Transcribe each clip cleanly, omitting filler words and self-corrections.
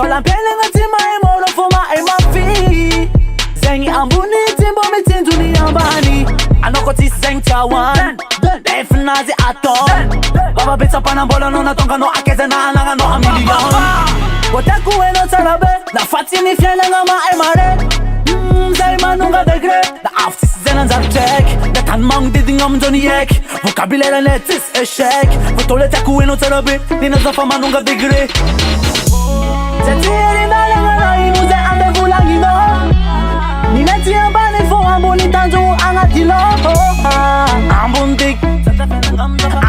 Tola pele ngatima imolo fuma emafi Zengi ambuni timbo mitindu ni ambani Anokoti zeng tawan Def nazi aton Baba bitsa panambola no natonga no akeze na alanga no a million Kotaku eno tarabe Na fatini fiele ngama emare Zay manunga degre Na aftis zenen zartek Na tan mang didi ngam joni yek Vocabulaire netis échec Votole taku eno tarabe Nina zafa manunga degre Zetiri ndale ngana inuze ande fulangino Nineti ambani fo ambuni tanzu angatilo Ambundik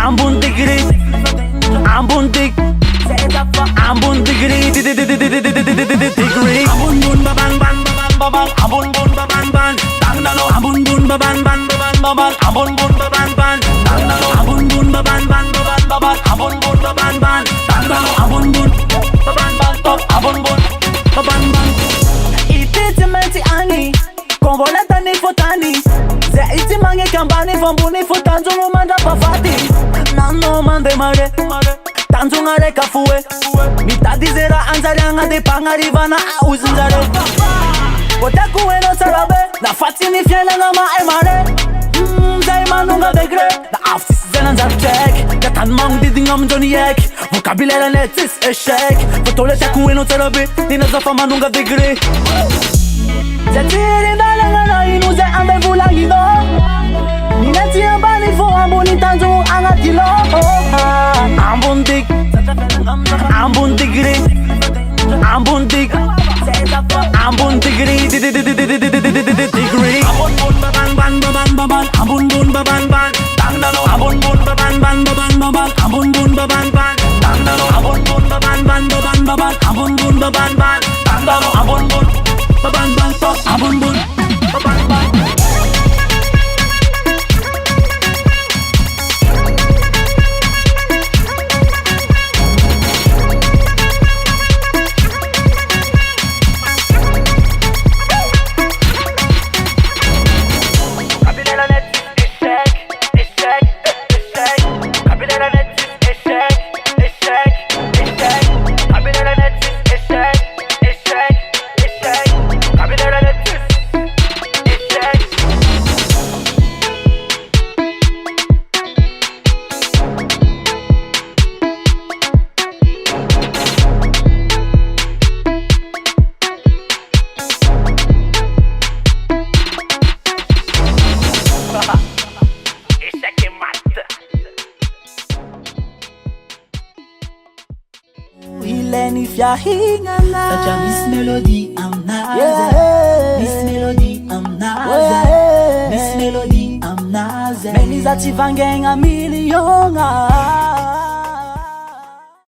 Ambundigri Ambundik Ambundigri Digri Ambun baban ban baban baban Ambun bun baban ban Tangdalo Ambun bun baban ban baban baban Ambun bun baban ban Tangdalo Ambun bun baban ban baban baban Ambun bun baban ban Tangdalo Ambun bun baban ban top Ambun bun baban ban Iti menti ani Konvoleta ni fotani Ze iti mange kambani Fambuni fotanzu mumanda pafati Nano mande mare Tanzu ngare kafue Mitadi zera anzari anga de pangarivana a uzinzare Kotaku eno sarabe Na fatini fiele ngama emare Zay manunga degre Na aftis zenen zartek Na tan mang didi ngam joni yek Vocabulaire netis échec Votole taku eno sarabe Nina zafa manunga degre Zetiri ndale ngana inuze ande fulangino Nineti ambani fo ambuni tanzu angatilo Ambundik Ambundigri Ambundik Ambundigri Digri Ambun bun baban ban baban baban Ambun bun baban ban Tangdalo Ambun bun baban ban baban baban Ambun bun baban ban Tangdalo Ambun bun baban ban baban baban Ambun bun baban ban Tangdalo Ambun bun baban ban top Ambun bun baban ban Lenifia hingana Sacha Miss Melody I'm Naze Miss Melody I'm Naze Miss Melody I'm Naze Meniza tivangenga miliona